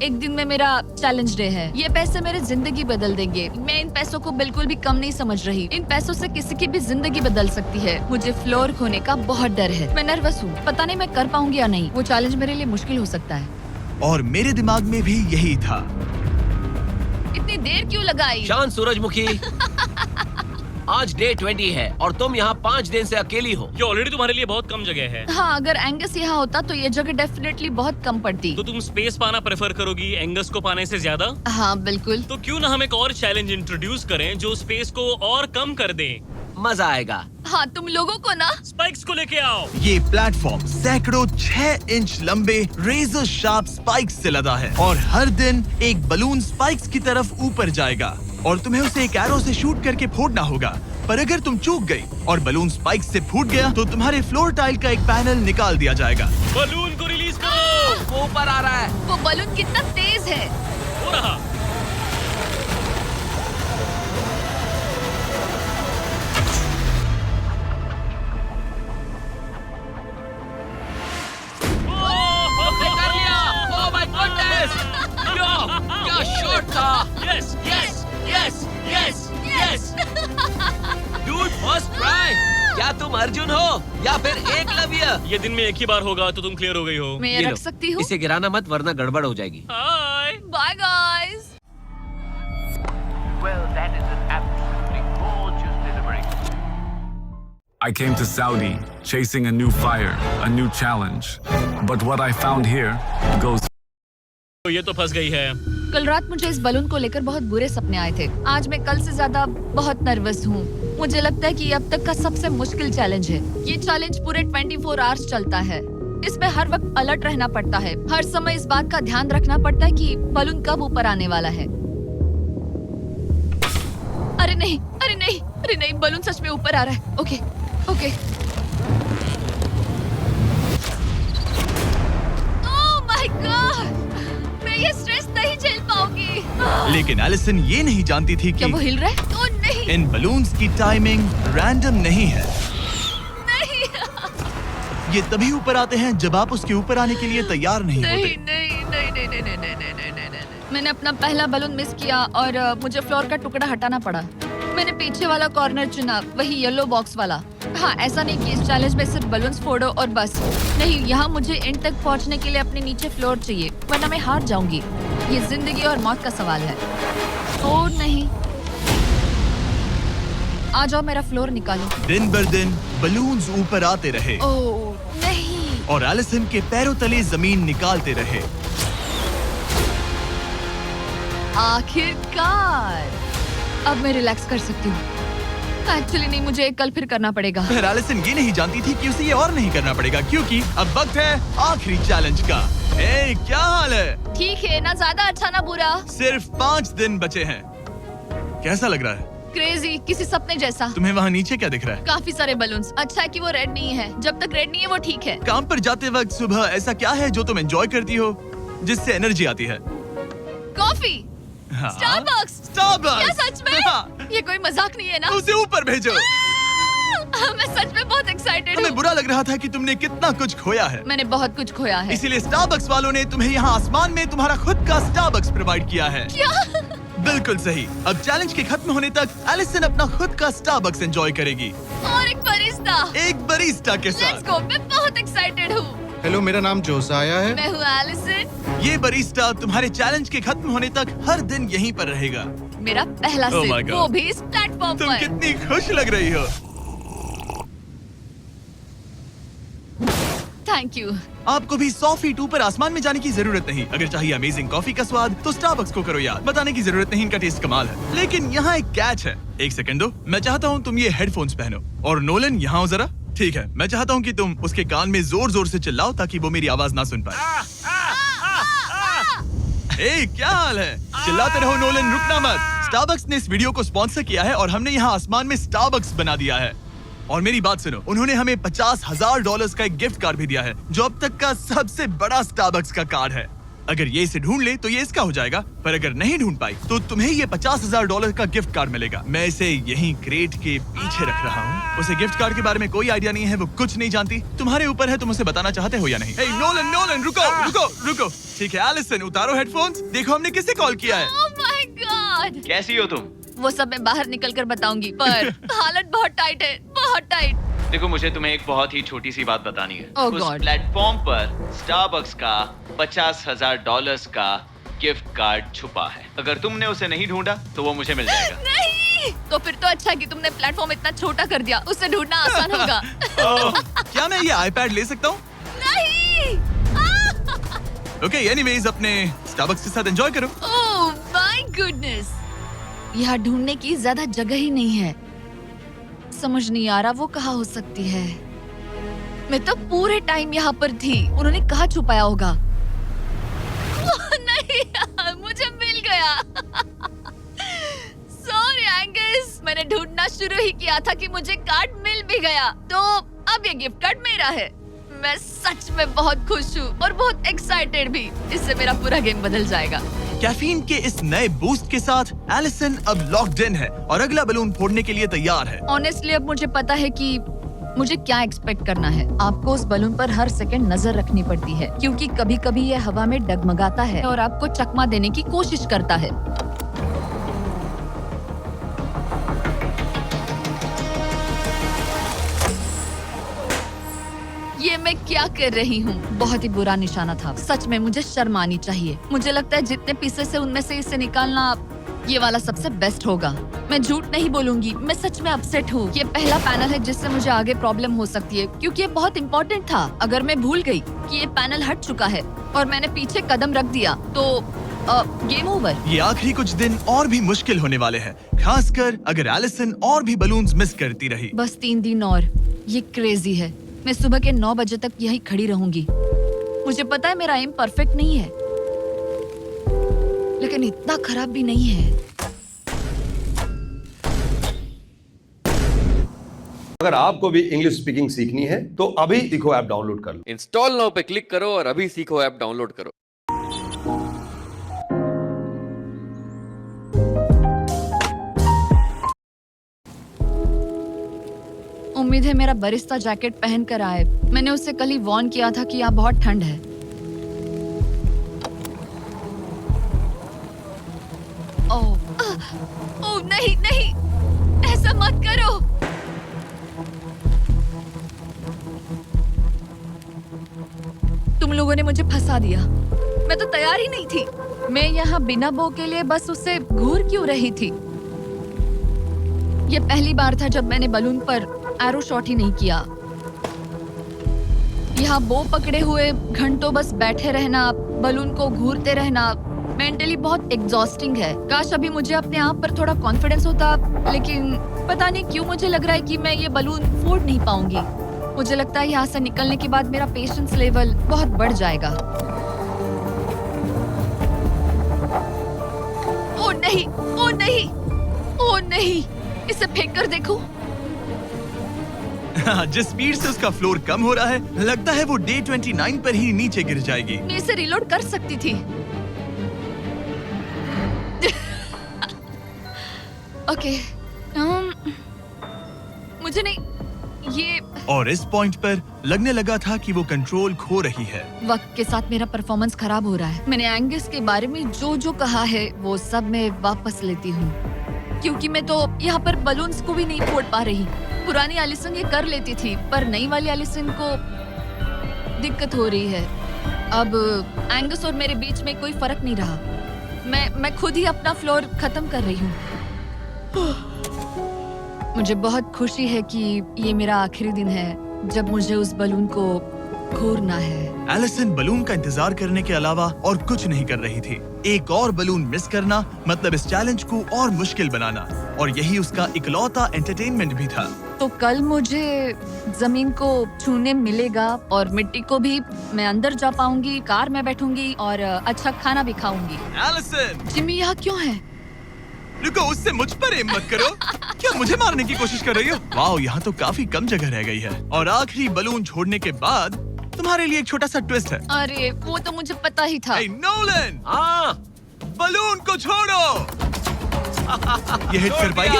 एक दिन में मेरा चैलेंज डे है। ये पैसे मेरी जिंदगी बदल देंगे। मैं इन पैसों को बिल्कुल भी कम नहीं समझ रही। इन पैसों से किसी की भी जिंदगी बदल सकती है। मुझे फ्लोर खोने का बहुत डर है। मैं नर्वस हूँ, पता नहीं मैं कर पाऊंगी या नहीं। वो चैलेंज मेरे लिए मुश्किल हो सकता है। और मेरे दिमाग में भी यही था। इतनी देर क्यों लगाई? शांत सूरजमुखी। आज डे 20 है और तुम यहाँ 5 दिन से अकेली हो। ये ऑलरेडी तुम्हारे लिए बहुत कम जगह है। हाँ, अगर एंगस यहाँ होता तो ये जगह डेफिनेटली बहुत कम पड़ती। तो तुम स्पेस पाना प्रेफर करोगी एंगस को पाने से ज्यादा? हाँ बिल्कुल। तो क्यों ना हम एक और चैलेंज इंट्रोड्यूस करें जो स्पेस को और कम कर दे। मजा आएगा। हाँ, तुम लोगों को ना स्पाइक्स को लेके आओ। ये प्लेटफॉर्म सैकड़ों 6 इंच लंबे रेजर शार्प स्पाइक्स से लदा है और हर दिन एक बलून स्पाइक्स की तरफ ऊपर जाएगा और तुम्हें उसे एक एरो से शूट करके फोड़ना होगा। पर अगर तुम चूक गई और बलून स्पाइक्स से फूट गया तो तुम्हारे फ्लोर टाइल का एक पैनल निकाल दिया जाएगा। बलून को रिलीज करो। वो ऊपर आ रहा है। वो बलून कितना तेज है। हो रहा। कर लिया। Oh my goodness. क्या शॉट था। Yes yes yes yes yes. Dude, first try. क्या तुम अर्जुन हो या फिर एकलव्य? ये दिन में एक ही बार होगा तो तुम क्लियर हो गई हो। मैं ये ये रख लो, सकती हूँ? इसे गिराना मत वरना गड़बड़ हो जाएगी। Hi. Bye guys. Well, that is an absolutely gorgeous delivery. I came to Saudi chasing a new fire, a new challenge. But what I found here goes. तो ये तो फंस गई है। कल रात मुझे इस बलून को लेकर बहुत बुरे सपने आए थे। आज मैं कल से ज्यादा बहुत नर्वस हूँ। मुझे लगता है कि ये अब तक का सबसे मुश्किल चैलेंज है। ये चैलेंज पूरे 24 आवर्स चलता है। इसमें हर वक्त अलर्ट रहना पड़ता है। हर समय इस बात का ध्यान रखना पड़ता है कि बलून कब ऊपर आने वाला है। अरे नहीं, अरे नहीं, अरे नहीं, बलून सच में ऊपर आ रहा है। Okay, okay. Oh my God, मैं ये स्ट्रेस नहीं झेल पाऊंगी। लेकिन एलिसन ये नहीं जानती थी क्या कि वो हिल रहा है? ओह नहीं, इन बलून्स की टाइमिंग रैंडम नहीं है। नहीं, ये तभी ऊपर आते हैं जब आप उसके ऊपर आने के लिए तैयार नहीं नहीं, होते। नहीं, नहीं, नहीं, नहीं, नहीं, नहीं, नहीं, नहीं, नहीं, नहीं। मैंने अपना पहला बलून मिस किया और मुझे फ्लोर का टुकड़ा हटाना पड़ा। मैंने पीछे वाला कॉर्नर चुना, वही येलो बॉक्स वाला। हाँ, ऐसा नहीं कि इस चैलेंज में सिर्फ बलून्स फोड़ो और बस। नहीं, यहाँ मुझे एंड तक पहुँचने के लिए अपने नीचे फ्लोर चाहिए, वरना मैं हार जाऊंगी। ये जिंदगी और मौत का सवाल है। ओह नहीं, आ जाओ, मेरा फ्लोर निकालो। दिन बर दिन बलून्स ऊपर आते रहे ओह नहीं, और एलिसन के पैरों तले जमीन निकालते रहे। आखिरकार अब मैं रिलैक्स कर सकती हूँ। एक्चुअली नहीं, मुझे कल फिर करना पड़ेगा। फिर एलिसन ये नहीं जानती थी कि उसे ये और नहीं करना पड़ेगा, क्योंकि अब वक्त है आखिरी चैलेंज का। ए, क्या हाल है? ठीक है, ना ज्यादा अच्छा ना बुरा। सिर्फ 5 दिन बचे हैं। कैसा लग रहा है? क्रेजी, किसी सपने जैसा। तुम्हें वहाँ नीचे क्या दिख रहा है? काफी सारे बलून्स। अच्छा है कि वो रेड नहीं है। जब तक रेड नहीं है वो ठीक है। काम पर जाते वक्त सुबह ऐसा क्या है जो तुम एंजॉय करती हो, जिससे एनर्जी आती है? कॉफी। हाँ? स्टारबक्स। स्टारबक्स। क्या सच में? हाँ। ये कोई मजाक नहीं है ना? उसे ऊपर भेजो। मैं सच में बहुत एक्साइटेड हमें हूँ। बुरा लग रहा था कि तुमने कितना कुछ खोया है। मैंने बहुत कुछ खोया है। इसीलिए स्टारबक्स वालों ने तुम्हें यहाँ आसमान में तुम्हारा खुद का स्टारबक्स प्रोवाइड किया है। क्या? बिल्कुल सही। अब चैलेंज के खत्म होने तक एलिसन अपना खुद का स्टारबक्स एंजॉय करेगी, और एक बरिस्ता। एक बरिस्टा के लेट्स साथ। गो, मैं बहुत एक्साइटेड हूँ। हेलो, मेरा नाम जोसाया है। मैं हूँ एलिसन। ये बरिस्टा तुम्हारे चैलेंज के खत्म होने तक हर दिन यहीं पर रहेगा। मेरा पहला Oh my सिप, God. वो भी इस प्लेटफॉर्म तुम पर। कितनी खुश लग रही हो। Thank you. आपको भी 100 फीट ऊपर आसमान में जाने की जरूरत नहीं। अगर चाहिए अमेजिंग कॉफी का स्वाद तो स्टारबक्स को करो याद। बताने की जरूरत नहीं, इनका टेस्ट कमाल है। लेकिन यहाँ एक कैच है। एक सेकंड दो, मैं चाहता हूँ तुम ये हेडफोन्स पहनो। और नोलन, यहाँ आओ जरा। ठीक है, मैं चाहता हूँ कि तुम उसके कान में जोर जोर से चिल्लाओ ताकि वो मेरी आवाज ना सुन पाए। ए, क्या हाल है? चिल्लाते रहो नोलन, रुकना मत। स्टारबक्स ने इस वीडियो को स्पॉन्सर किया है और हमने यहाँ आसमान में स्टारबक्स बना दिया है। और मेरी बात सुनो, उन्होंने हमें $50,000 का एक गिफ्ट कार्ड भी दिया है, जो अब तक का सबसे बड़ा स्टारबक्स का कार्ड है। अगर ये इसे ढूंढ ले तो ये इसका हो जाएगा, पर अगर नहीं ढूंढ पाई तो तुम्हें ये $50,000 का गिफ्ट कार्ड मिलेगा। मैं इसे यहीं क्रेट के पीछे रख रहा हूँ। उसे गिफ्ट कार्ड के बारे में कोई आइडिया नहीं है, वो कुछ नहीं जानती। तुम्हारे ऊपर है तुम उसे बताना चाहते हो या नहीं। Hey, नोलन, नोलन, रुको, रुको, रुको। ठीक है एलिसन, उतारो हेडफोन्स। देखो हमने किसे कॉल किया है। Oh my God. कैसी हो तुम? वो सब मैं बाहर निकल कर बताऊंगी, पर हालत बहुत टाइट है, बहुत टाइट। देखो, मुझे तुम्हें एक बहुत ही छोटी सी बात बतानी है। Oh उस God. प्लेटफॉर्म पर स्टारबक्स का $50,000 का गिफ्ट कार्ड छुपा है। अगर तुमने उसे नहीं ढूंढा तो वो मुझे मिल जाएगा। नहीं, तो फिर तो अच्छा है कि तुमने प्लेटफॉर्म इतना छोटा कर दिया, उसे ढूंढना आसान होगा। क्या मैं ये आईपैड ले सकता हूँ? नहीं। ओके, एनीवेज अपने स्टारबक्स के साथ एंजॉय करो। ओह माय गुडनेस, यहाँ ढूंढने की ज्यादा जगह ही नहीं है। समझ नहीं आ रहा वो कहाँ हो सकती है। मैं तो पूरे टाइम यहाँ पर थी, उन्होंने कहाँ छुपाया होगा। नहीं यार, मुझे मिल गया। सॉरी एंगस, मैंने ढूंढना शुरू ही किया था कि मुझे कार्ड मिल भी गया, तो अब ये गिफ्ट कार्ड मेरा है। मैं सच में बहुत खुश हूँ और बहुत एक्साइटेड भी। इससे मेरा पूरा गेम बदल जाएगा। कैफीन के इस नए बूस्ट के साथ एलिसन अब लॉक्ड इन है और अगला बलून फोड़ने के लिए तैयार है। ऑनेस्टली अब मुझे पता है कि मुझे क्या एक्सपेक्ट करना है। आपको उस बलून पर हर सेकंड नजर रखनी पड़ती है, क्योंकि कभी-कभी ये हवा में डगमगाता है और आपको चकमा देने की कोशिश करता है। ये मैं क्या कर रही हूँ? बहुत ही बुरा निशाना था। सच में मुझे शर्म आनी चाहिए। मुझे लगता है जितने पीसेस है उनमें से इसे निकालना ये वाला सबसे बेस्ट होगा। मैं झूठ नहीं बोलूंगी, मैं सच में अपसेट हूँ। ये पहला पैनल है जिससे मुझे आगे प्रॉब्लम हो सकती है, क्योंकि ये बहुत इम्पोर्टेंट था। अगर मैं भूल गई कि ये पैनल हट चुका है और मैंने पीछे कदम रख दिया तो गेम ओवर। ये आखिरी कुछ दिन और भी मुश्किल होने वाले हैं, खासकर अगर एलिसन और भी बलून्स मिस करती रही। बस 3 दिन और। ये क्रेजी है। मैं सुबह के 9 बजे तक यहीं खड़ी रहूंगी। मुझे पता है मेरा एम परफेक्ट नहीं है, लेकिन इतना खराब भी नहीं है। अगर आपको भी इंग्लिश स्पीकिंग सीखनी है तो अभी सीखो ऐप डाउनलोड कर लो। इंस्टॉल नाउ पे क्लिक करो और अभी सीखो ऐप डाउनलोड करो। उम्मीद है मेरा बरिस्ता जैकेट पहन कर आए। मैंने उससे कल ही वार्न किया था कि यहाँ बहुत ठंड है। ओह नहीं नहीं, ऐसा मत करो। तुम लोगों ने मुझे फंसा दिया। मैं तो तैयार ही नहीं थी। मैं यहाँ बिना बो के लिए बस उससे घूर क्यों रही थी? ये पहली बार था जब मैंने बलून पर एरो शॉट ही नहीं किया। यहाँ बो पकड़े हुए घंटों बस बैठे रहना, बलून को घूरते रहना मेंटली बहुत एग्जॉस्टिंग है। काश अभी मुझे अपने आप पर थोड़ा कॉन्फिडेंस होता, लेकिन पता नहीं क्यों मुझे लग रहा है कि मैं ये बलून फोड़ नहीं पाऊंगी। मुझे लगता है यहाँ से निकलने के बाद मेरा पेशेंस लेवल बहुत बढ़ जाएगा। ओ नहीं, ओ नहीं, ओ नहीं, इसे फेंक कर देखो। जिस स्पीड से उसका फ्लोर कम हो रहा है, लगता है वो डे 29 पर ही नीचे गिर जाएगी। मैं इसे रिलोड कर सकती थी। ओके, मुझे नहीं ये। और इस पॉइंट पर लगने लगा था कि वो कंट्रोल खो रही है। वक्त के साथ मेरा परफॉर्मेंस खराब हो रहा है। मैंने एंगस के बारे में जो जो कहा है वो सब मैं वापस लेती हूँ, क्योंकि मैं तो यहाँ पर बलून्स को भी नहीं फोड़ पा रही। पुरानी एलिसन ये कर लेती थी, पर नई वाली एलिसन को दिक्कत हो रही है। अब एंगस और मेरे बीच में कोई फर्क नहीं रहा। मैं खुद ही अपना फ्लोर खत्म कर रही हूँ। मुझे बहुत खुशी है कि ये मेरा आखिरी दिन है जब मुझे उस बलून को घूरना है। एलिसन बलून का इंतजार करने के अलावा और कुछ नहीं कर रही थी। एक और बलून मिस करना मतलब इस चैलेंज को और मुश्किल बनाना, और यही उसका इकलौता एंटरटेनमेंट भी था। तो कल मुझे जमीन को छूने मिलेगा और मिट्टी को भी। मैं अंदर जा पाऊंगी, कार में बैठूंगी और अच्छा खाना भी खाऊंगी। एलिसन! जिमी यहाँ क्यों है? रुको, उससे मुझ पर एम मत करो। क्या मुझे मारने की कोशिश कर रही हो? वाओ, यहाँ तो काफी कम जगह रह गई है। और आखिरी बलून छोड़ने के बाद तुम्हारे लिए एक छोटा सा ट्विस्ट है। अरे वो तो मुझे पता ही था। नोलन! बलून को छोड़ो। ये हिट कर पाएगी?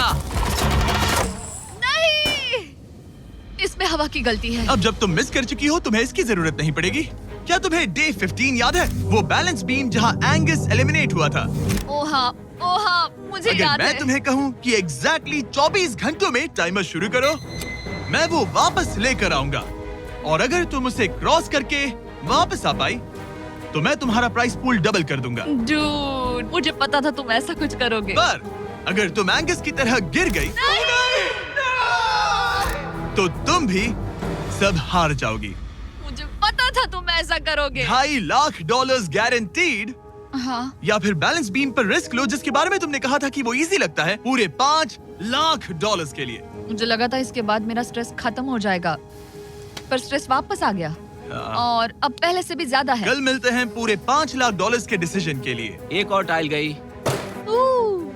नहीं, इसमें हवा की गलती है। अब जब तुम मिस कर चुकी हो, तुम्हें इसकी जरूरत नहीं पड़ेगी। क्या तुम्हें डे 15 याद है? वो बैलेंस बीम जहाँ एंगस एलिमिनेट हुआ था। ओहा, मुझे याद है। मैं तुम्हें कहूँ कि एग्जैक्टली 24 घंटों में टाइमर शुरू करो, मैं वो वापस लेकर आऊंगा। और अगर तुम उसे क्रॉस करके वापस आ पाई, तो मैं तुम्हारा प्राइस पूल डबल कर दूंगा। डूड, मुझे पता था तुम ऐसा कुछ करोगे। पर अगर तुम एंगस की तरह गिर गई, तो तुम भी सब हार जाओगी। मुझे पता था तुम ऐसा करोगे। $2.5 लाख गारंटीड। हाँ। या फिर बैलेंस बीम पर रिस्क लो, जिसके बारे में तुमने कहा था कि वो इजी लगता है, पूरे $5 लाख के लिए। मुझे लगा था इसके बाद मेरा स्ट्रेस खत्म हो जाएगा, पर स्ट्रेस वापस आ गया। और अब पहले से भी ज्यादा है। कल मिलते हैं पूरे $5 लाख के डिसीजन के लिए। एक और टाइल गई।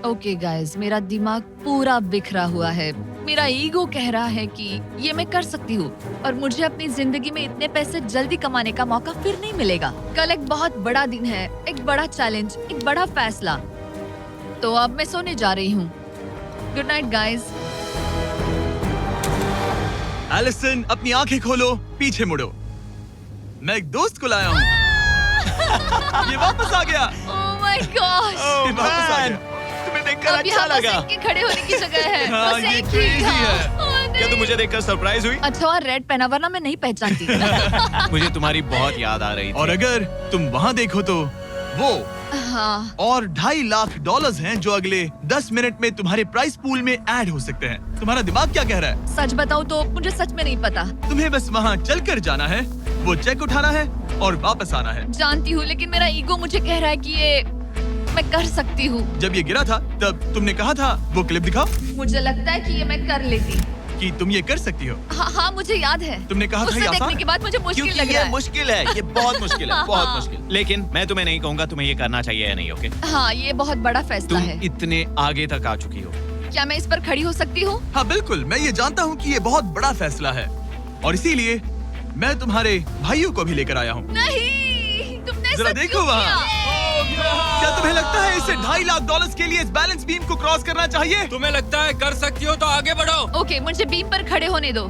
ओके गाइस, मेरा दिमाग पूरा बिखरा हुआ है। मेरा ईगो कह रहा है कि ये मैं कर सकती हूँ, और मुझे अपनी जिंदगी में इतने पैसे जल्दी कमाने का मौका फिर नहीं मिलेगा। कल एक बहुत बड़ा दिन है, एक बड़ा चैलेंज, एक बड़ा फैसला। तो अब मैं सोने जा रही हूँ। Good night guys. एलिसन, अपनी आंखें खोलो, पीछे मुड़ो। मैं एक दोस्त को लाया हूँ। ये वापस आ गया। ओह माय गॉड, ये वापस आ गया। तुम्हें देखकर अच्छा लगा। बस एक खड़े होने की जगह है। हाँ, बस ये एक ही crazy था। है। क्या तुम मुझे देखकर सरप्राइज हुई? अच्छा और रेड पहना, वरना मैं नहीं पहचानती। मुझे तुम्हारी बहुत याद आ रही थी। और अगर तुम वहाँ देखो तो वो हाँ। और $2.5 लाख हैं जो अगले 10 मिनट में तुम्हारे प्राइस पूल में ऐड हो सकते हैं। तुम्हारा दिमाग क्या कह रहा है? सच बताऊं तो मुझे सच में नहीं पता। तुम्हें बस वहाँ चलकर जाना है, वो चेक उठाना है और वापस आना है। जानती हूँ, लेकिन मेरा ईगो मुझे कह रहा है कि ये मैं कर सकती हूँ। जब ये गिरा था तब तुमने कहा था वो क्लिप दिखाओ मुझे लगता है कि ये मैं कर लेती। कि तुम ये कर सकती हो। हाँ, मुझे याद है। तुमने कहा था उसे ये आसान देखने है? के बाद मुझे मुश्किल क्योंकि लग ये रहा है। मुश्किल है, ये बहुत मुश्किल है, हाँ, बहुत हाँ। मुश्किल। लेकिन मैं तुम्हें नहीं कहूंगा तुम्हें ये करना चाहिए या नहीं, ओके? हाँ, ये बहुत बड़ा फैसला तुम है। इतने आगे तक आ चुकी हो। क्या मैं इस पर खड़ी हो सकती हूँ? हाँ बिल्कुल, मैं ये जानता हूँ कि ये बहुत बड़ा फैसला है और इसीलिए मैं तुम्हारे भाइयों को भी लेकर आया हूँ। नहीं, तुमने जरा ऐसा देखो क्यों वहाँ। किया? क्या तुम्हें लगता है इसे $2.5 लाख के लिए इस बैलेंस बीम को क्रॉस करना चाहिए? तुम्हें लगता है कर सकती हो तो आगे बढ़ो। ओके, मुझे बीम पर खड़े होने दो।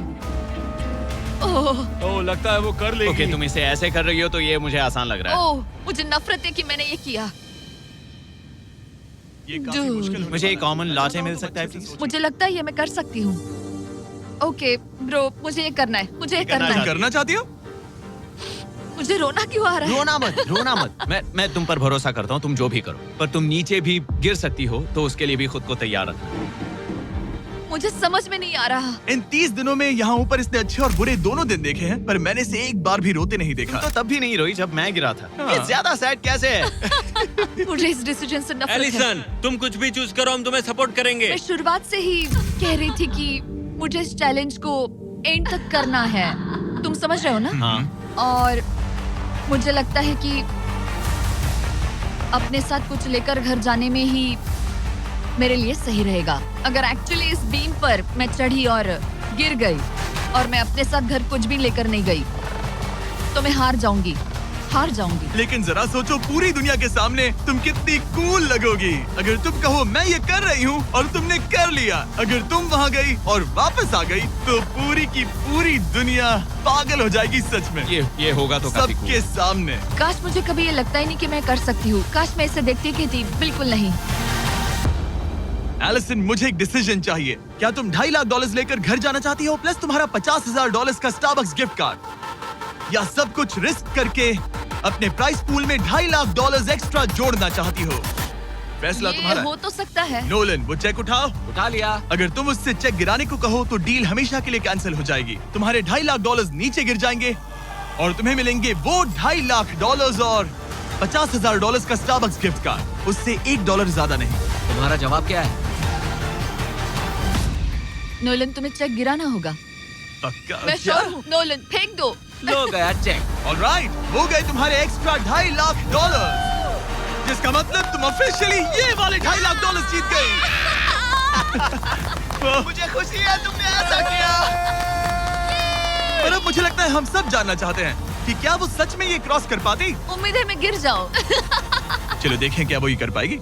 ओह, तो लगता है वो कर लेगी। ओके, तुम इसे ऐसे कर रही हो तो ये मुझे आसान लग रहा है। ओह, मुझे नफरत है कि मैंने ये किया। ये काफी Dude. मुश्किल होने मुझे एक वाला है। कॉमन लॉटे मिल सकता है प्लीज? मुझे लगता है ये मैं कर सकती हूँ। ओके ब्रो, मुझे ये करना है, मुझे ये करना तुम है। करना चाहती हो? मुझे रोना क्यों आ रहा है? रोना मत। मैं तुम पर भरोसा करता हूँ, तुम जो भी करो। पर तुम नीचे भी गिर सकती हो तो उसके लिए भी खुद को तैयार रखना। मुझे समझ में नहीं आ रहा। इन 30 दिनों में यहाँ ऊपर इसने अच्छे और बुरे दोनों दिन देखे हैं, पर मैंने इसे एक बार भी रोते नहीं देखा। तो तब भी नहीं रोई जब मैं गिरा था। हाँ। ये ज्यादा सैड कैसे है? मुझे इस डिसीजन से नफरत है। एलिसन, तुम कुछ भी चूज करो, हम तुम्हें सपोर्ट करेंगे। मैं शुरुआत से ही कह रही थी कि मुझे इस चैलेंज को एंड तक करना है। तुम समझ रहे हो ना? हाँ। और मुझे लगता है कि अपने साथ कुछ लेकर घर जाने में ही मेरे लिए सही रहेगा। अगर एक्चुअली इस बीम पर मैं चढ़ी और गिर गई और मैं अपने साथ घर कुछ भी लेकर नहीं गई तो मैं हार जाऊंगी। लेकिन जरा सोचो, पूरी दुनिया के सामने तुम कितनी कूल लगोगी अगर तुम कहो मैं ये कर रही हूँ और तुमने कर लिया। अगर तुम वहाँ गई और वापस आ गई तो पूरी की पूरी दुनिया पागल हो जाएगी सच में। ये होगा तो काफी सबके सामने। काश मुझे कभी ये लगता ही नहीं कि मैं कर सकती हूँ। काश मैं इसे देखती की थी। बिल्कुल नहीं। एलिसन, मुझे एक डिसीजन चाहिए। क्या तुम $2.5 लाख लेकर घर जाना चाहती हो प्लस तुम्हारा $50,000 का स्टारबक्स गिफ्ट कार्ड, या सब कुछ रिस्क करके अपने प्राइस पूल में $2.5 लाख एक्स्ट्रा जोड़ना चाहती हो? फैसला ये तुम्हारा है। हो तो सकता है। नोलन, वो चेक उठाओ। उठा लिया। अगर तुम उससे चेक गिराने को कहो तो डील हमेशा के लिए कैंसिल हो जाएगी। तुम्हारे $2.5 लाख नीचे गिर जाएंगे और तुम्हें मिलेंगे वो $2.5 लाख और $50,000 का स्टारबक्स गिफ्ट कार्ड। उससे $1 ज्यादा नहीं। तुम्हारा जवाब क्या है? नोलन, तुम्हें चेक गिराना होगा। पक्का? मैं श्योर हूँ। नोलन, फेंक दो। लो गया चेक। ऑलराइट, वो गए तुम्हारे एक्स्ट्रा $2.5 लाख, जिसका मतलब तुम ऑफिशियली ये वाले $2.5 लाख जीत गई। मुझे खुशी है तुमने ऐसा किया। पर अब मुझे लगता है हम सब जानना चाहते हैं कि क्या वो सच में ये क्रॉस कर पाती? उम्मीद है मैं गिर जाऊं। चलो देखें क्या वो ये कर पाएगी।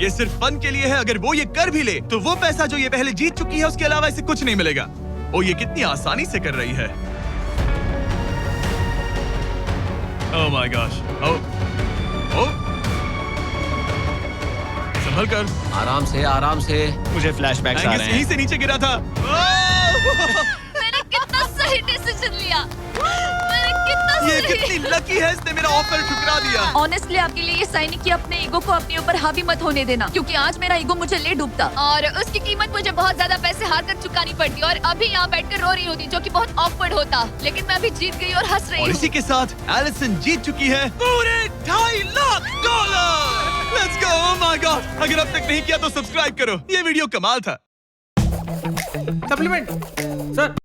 ये सिर्फ फन के लिए है। अगर वो ये कर भी ले तो वो पैसा जो ये पहले जीत चुकी है उसके अलावा इसे कुछ नहीं मिलेगा। वो ये कितनी आसानी से कर रही है। ओह माय गॉश। ओह, संभल कर। आराम से। मुझे फ्लैशबैक्स आ रहे यहीं हैं। से नीचे गिरा था। मैंने कितना सही डिसीजन लिया। ये कितनी लकी है, इसने मेरा ऑफर ठुकरा दिया। ऑनेस्टली आपके लिए ये साइन कि अपने ईगो को अपने ऊपर हावी मत होने देना, क्योंकि आज मेरा ईगो मुझे ले डूबता और उसकी कीमत मुझे बहुत ज्यादा पैसे हार कर चुकानी पड़ती और अभी यहाँ बैठकर रो रही होती, जो कि बहुत ऑकवर्ड होता। लेकिन मैं अभी जीत गई और हंस रही और हूँ। इसी के साथ एलिसन जीत चुकी है पूरे $2.5 lakh. Let's go. Oh my God, अगर अब तक नहीं किया तो सब्सक्राइब करो। ये वीडियो कमाल था। Supplement sir.